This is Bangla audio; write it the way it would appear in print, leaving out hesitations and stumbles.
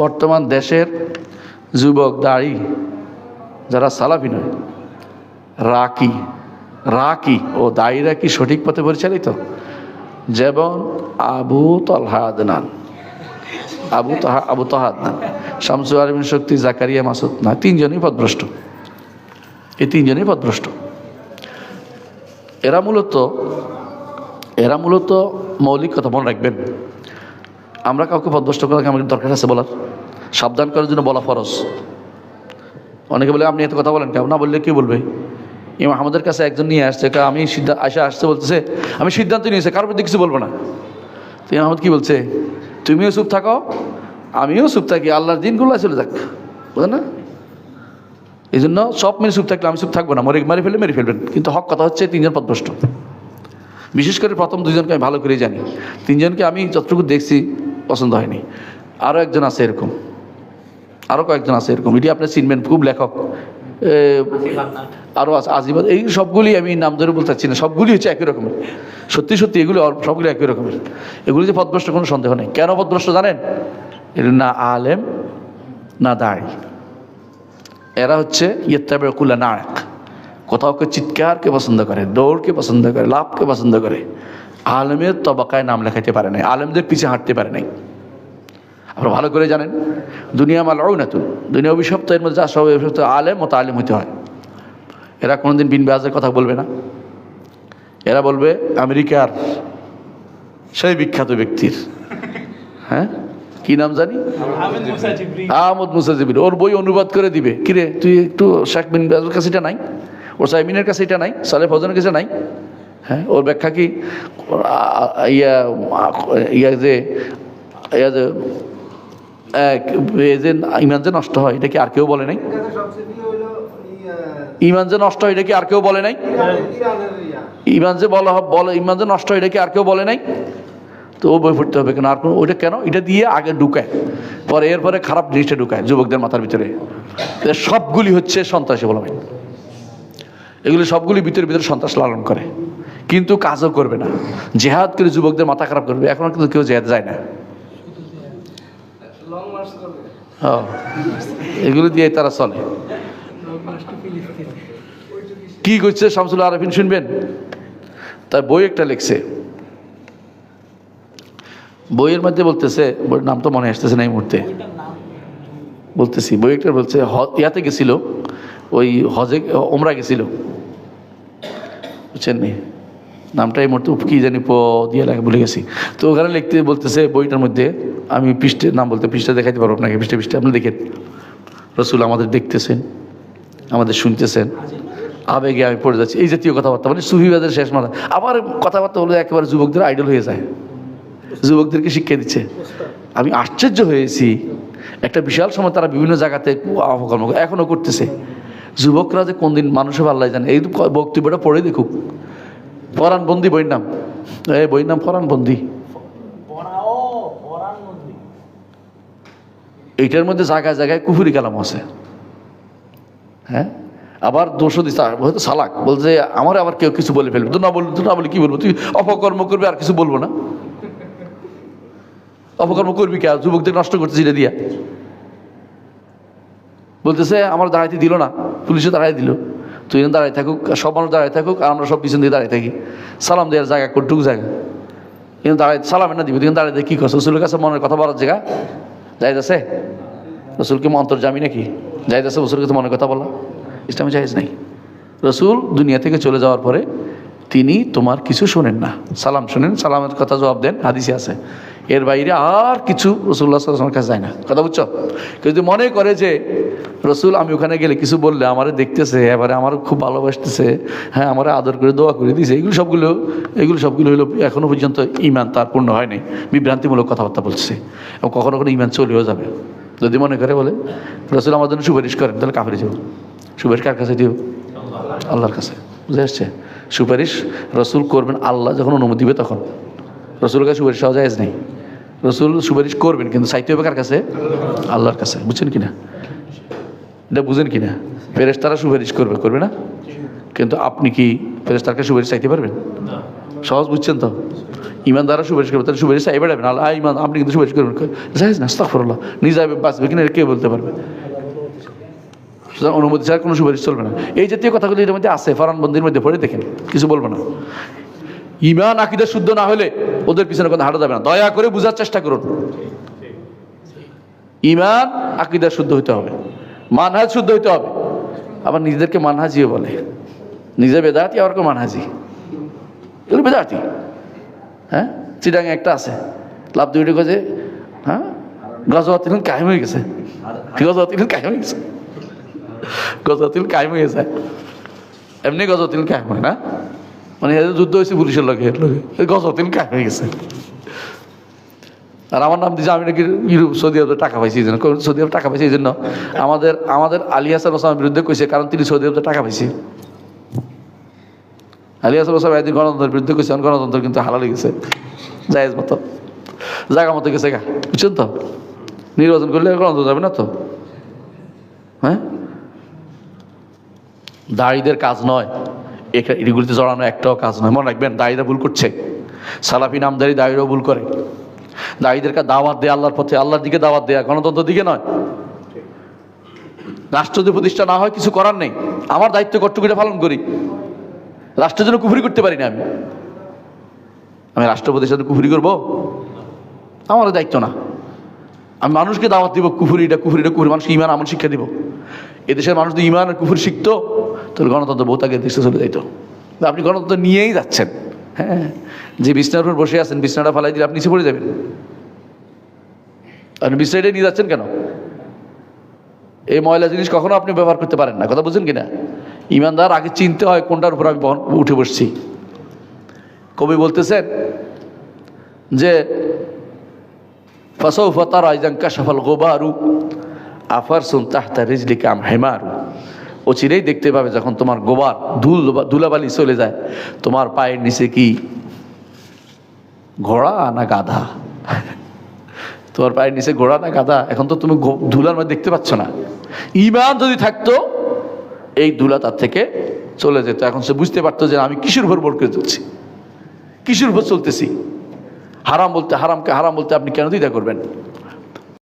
বর্তমান দেশের যুবক দাড়ি যারা সালাফি নয়, রাকি ও দায়ীরা কি সঠিক পথে পরিচালিত? যেমন আবু তলহা আদনান, আবু তহা আদনান, শামসুল আলমিন শক্তি, জাকারিয়া মাসুদ, না, তিনজনই পথভ্রষ্ট। এই তিনজনই পথভ্রষ্ট। এরা মূলত মৌলিক কথা মনে রাখবেন। আমরা কাউকে পথভ্রষ্ট করার আমাদের দরকার আছে বলার? সাবধান করার জন্য বলা ফরজ। অনেকে বলে আপনি এত কথা বলেন কেউ, না বললে কি বলবে? ইমাম আহমদের কাছে একজন নিয়ে আসছে, আমি আসতে বলতেছে আমি সিদ্ধান্ত নিয়েছি কারোর প্রতি কিছু বলবো না। তো ইমাম আহমদ কি বলছে? তুমিও চুপ থাকো, আমিও চুপ থাকি, আল্লাহর দিনগুলো চলে যাক, বুঝলেন না? এই জন্য সব মেরে চুপ থাকলে আমি চুপ থাকবো না, মেরে ফেলবেন। কিন্তু হক কথা হচ্ছে তিনজন পথভ্রষ্ট। বিশেষ করে প্রথম দুজনকে আমি ভালো করে জানি, তিনজনকে আমি যতটুকু দেখছি পছন্দ হয়নি। আরও একজন আছে এরকম, আরও কয়েকজন আছে এরকম, এটি আপনি চিনবেন, খুব লেখক, আরও আছে আজিবাদ। এই সবগুলি আমি নাম ধরে বলতে চাচ্ছি না, সবগুলি হচ্ছে একই রকমের। সত্যি এগুলি সবগুলি একই রকমের। এগুলি যে পথভ্রষ্ট কোনো সন্দেহ নেই। কেন পথভ্রষ্ট জানেন? এর না আলেম না দাড়ি। এরা হচ্ছে ইয়েত্তাবেকুল্লা নায়ক, কোথাওকে চিৎকারকে পছন্দ করে, দৌড়কে পছন্দ করে, লাভকে পছন্দ করে। আলেমের তবাকায় নাম লেখাতে পারে নাই, আলেমদের পিছিয়ে হাঁটতে পারে নাই। আপনারা ভালো করে জানেন দুনিয়া মালউনাতুন, দুনিয়া অভিশপ্ত, এর মধ্যে যা সব অভিশপ্ত, আলেম ও তালিম হতে হয়। এরা কোনোদিন বিন বাজের কথা বলবে না। এরা বলবে আমেরিকার সেই বিখ্যাত ব্যক্তির, হ্যাঁ কি নাম জানি, আহমদ মুসা জিবরি, ওর বই অনুবাদ করে দিবে। কিরে তুই একটু শেখ বিন বাজের কাছে এটা নাই, ওর সাইমিনের কাছে এটা নাই, সালেহ ফজনের কাছে নাই? হ্যাঁ, ওর ব্যাখ্যা কি ইমান যে নষ্ট হয় এটা কি আর কেউ বলে নাই? ইমান যে নষ্ট হয় এটা কি আর কেউ বলে নাই? ইমান যে নষ্ট হয় এটা কি আর কেউ বলে নাই? তো ও বই পড়তে হবে কেন? আর কোনো ওইটা কেন? এটা দিয়ে আগে ঢুকায়, পরে এরপরে খারাপ জিনিসটা ঢুকায় যুবকদের মাথার ভিতরে। সবগুলি হচ্ছে সন্ত্রাসী বলা হয়। এগুলি সবগুলি ভিতরে সন্ত্রাস লালন করে, কিন্তু কাজও করবে না। জেহাদ করে যুবকদের মাথা খারাপ করবে। এখন কিন্তু কেউ জেহাদ যায় না। এগুলো দিয়ে তারা চলে। কি করছে শামসুল আরেফিন শুনবেন? তার বই একটা লিখছে, বইয়ের মধ্যে বলতেছে, বইয়ের নাম তো মনে আসতেছে না এই মুহূর্তে, বলতেছি বই একটা বলছে ইয়াতে গেছিল, ওই হজে ওমরা গেছিল, বুঝছেন নি? নামটা এই মুহূর্তে কি জানি দিয়ে লাগে ভুলে গেছি। তো ওখানে লিখতে বলতেছে বইটার মধ্যে, আমি নাম বলতে পৃষ্ঠা দেখাইতে পারবো আপনাকে, পৃষ্ঠা আপনি দেখেন। রসুল আমাদের দেখতেছেন, আমাদের শুনতেছেন, আবেগে আমি পড়ে যাচ্ছি, এই জাতীয় কথাবার্তা, মানে সুফিবাদের শেষ মাথা। আবার কথাবার্তা হলো একেবারে যুবকদের আইডল হয়ে যায়, যুবকদেরকে শিক্ষা দিচ্ছে। আমি আশ্চর্য হয়েছি, একটা বিশাল সময় তারা বিভিন্ন জায়গাতে অপকর্ম এখনও করতেছে। যুবকরা যে কোন দিন মানুষের আল্লাহ জানে। এই বক্তব্যটা পড়ে দেখুক, পরাণবন্দি বইয়ের নাম, বইয়ের নাম পরাণবন্দি। এইটার মধ্যে জায়গায় জায়গায় কুফুরি কালাম আছে। হ্যাঁ, আবার দোষও দিচ্ছে, হয়তো সালাক বলছে আমার, আবার কেউ কিছু বলে ফেলবে, তো না বলে কি বলবো, তুই অপকর্ম করবি আর কিছু বলবো না? অপকর্ম করবি কে? যুবকদের নষ্ট করতেছি এটা দিয়া। বলতেছে আমার দাঁড়াইতে দিল না, পুলিশে দাঁড়াই দিল, তুই দাঁড়াই থাকুক, সব মানুষ দাঁড়াই থাকুক, আর আমরা সব পিছন দিয়ে দাঁড়াই থাকি। সালাম দেওয়ার জায়গা কোনটুক জায়গা, কিন্তু দাঁড়াই সালাম না দিবি, কিন্তু দাঁড়াই কি করছো? রসুলের কাছে মনের কথা বলার জায়গা যাইতেছে? রসুলকে অন্তর্জামি নাকি? যাইতেছে রসুলের কাছে মনের কথা বলা? ইসলামে জায়েজ নাই। রসুল দুনিয়া থেকে চলে যাওয়ার পরে তিনি তোমার কিছু শোনেন না, সালাম শোনেন, সালামের কথা জবাব দেন, হাদিসে আছে। এর বাইরে আর কিছু রসুল্লাহ সাল্লাল্লাহু আলাইহি ওয়াসাল্লামের কাছে যায় না। কথা বুঝছো? কিন্তু মনে করে যে রসুল আমি ওখানে গেলে কিছু বললে আমারে দেখতেছে, এবারে আমার খুব ভালোবাসতেছে, হ্যাঁ আমার আদর করে দোয়া করে দিয়েছে, এগুলো সবগুলো হলো এখনো পর্যন্ত ইমান তার পূর্ণ হয় নাই, বিভ্রান্তিমূলক কথাবার্তা বলছে, এবং কখনো ইমান চলেও যাবে। যদি মনে করে বলে রসুল আমার জন্য সুপারিশ করেন, তাহলে কাফেরে যাবো। সুপারিশ কার কাছে দিও? আল্লাহর কাছে। বুঝে আসছে? সুপারিশ রসুল করবেন আল্লাহ যখন অনুমতি দিবে তখন। রসুলের কাছে সুপারিশ সহজ নেই। রসুল সুপারিশ করবেন, কিন্তু চাইতে হবে কার কাছে? আল্লাহর কাছে। বুঝছেন কিনা? এটা বুঝেন কিনা? ফেরেশতারা সুপারিশ করবে না, কিন্তু আপনি কি ফেরেশতার কাছে সুপারিশ চাইতে পারবেন? সহজ বুঝছেন তো? ইমানদাররা সুপারিশ করবে, তাহলে সুপারিশ চাই বেড়াবেন, আল্লাহ ইমান আপনি কিন্তু সুপারিশ করবেন, যাই না আস্তাগফিরুল্লাহ, নিজে বাঁচবে কিনা কে বলতে পারবে? সুতরাং অনুমতি ছাড়া কোনো সুপারিশ চলবে না। এই জাতীয় কথাগুলি এর মধ্যে আছে, ফরমানবন্দির মধ্যে পড়ে দেখেন, কিছু বলবো না। ইমান আকীদা শুদ্ধ না হলে ওদের পিছনে কোনো হাঁটা যাবে না। দয়া করে বোঝার চেষ্টা করুন, ইমান আকীদা শুদ্ধ হইতে হবে, মানহাজ শুদ্ধ হইতে হবে। আবার নিজেদেরকে মানহাজিও বলে, নিজে বেদাতি আবার কেউ মানহাজি, এগুলো বেদাতি। হ্যাঁ, চিটাঙে একটা আছে লাভ দুইটা কাজে, হ্যাঁ গজওয়াতিল কায়েম হয়ে গেছে, গজওয়াতিল কায়েম হয়ে গেছে, গজওয়াতিল কায়েম হয়ে যায়। এমনি গজওয়াতিল কায়েম হয় না, মানে যুদ্ধ হয়েছে পুলিশের লগে, গজওয়াতিল কায়েম হয়ে গেছে। আর আমার নাম দিয়েছে আমি নাকি ইউরোপ সৌদি আরবে টাকা পাইছি, এই জন্য সৌদি আরবে টাকা পাইছি এই জন্য আমাদের আলী হাসান ওসামার বিরুদ্ধে কইছে, কারণ তিনি সৌদি আরবে টাকা পাইছে। আলী হাসান ওসামা একদিন গণতন্ত্রের বিরুদ্ধে কইছে, গণতন্ত্র কিন্তু হালাল হয়ে গেছে, জায়েজ মতো জায়গা মতো গেছে গা, বুঝছেন তো? নির্বাচন করলে গণতন্ত্র যাবে না তো। হ্যাঁ, দাড়িদের কাজ নয় এগুলিতে জড়ানো, একটাও কাজ নয়। মনে রাখবেন, দাড়িরা ভুল করছে, সালাফি নামদারি দাড়িরাও ভুল করে। দাড়িদেরকে দাওয়াত দেয়া আল্লাহর পথে, আল্লাহর দিকে দাওয়াত দেয়া, গণতন্ত্রের দিকে নয়। রাষ্ট্র যদি প্রতিষ্ঠা না হয় কিছু করার নেই, আমার দায়িত্ব কর্তব্যটা পালন করি। রাষ্ট্রের জন্য কুফরি করতে পারি না, আমি রাষ্ট্র প্রতিষ্ঠার জন্য কুফরি করবো? আমার দায়িত্ব না। আমি মানুষকে দাওয়াত দিব, কুফরিটা মানুষকে ইমান আমল শিক্ষা দিব। এদেশের মানুষ যদি ইমান আর কুফরি শিখতো, তাহলে গণতন্ত্র বহুত আগে দেশে চলে যাইতো। আপনি গণতন্ত্র নিয়েই যাচ্ছেন। হ্যাঁ, যে বিছনার উপর বসে আছেন, বিছনাটা ফালাই দিলে আপনি নিচে পড়ে যাবেন। আপনি বিছনাটাই নিয়ে যাচ্ছেন কেন? এই ময়লা জিনিস কখনো আপনি ব্যবহার করতে পারেন না, কথা বুঝছেন কিনা? ইমানদার আগে চিনতে হয় কোনটার উপর আমি উঠে বসছি। কবি বলতেছেন যে ফাসাউফা তারা ইযা কাশাফাল গুবারু আফারসুন তাহতা রিজলিকা আম হিমারু। ও চিরেই দেখতে পাবে যখন তোমার গোবার ধুলাবালি চলে যায়, তোমার পায়ের নিচে কি ঘোড়া না গাধা? তোমার পায়ের নিচে ঘোড়া না গাধা? এখন তো তুমি ধুলার মধ্যে দেখতে পাচ্ছ না। ঈমান যদি থাকতো, এই ধুলা তার থেকে চলে যেত। এখন সে বুঝতে পারতো যে আমি কিসের উপর ভর করে চলছি, কিসের উপর চলতেছি। হারাম বলতে, হারামকে হারাম বলতে আপনি কেন দ্বিধা করবেন?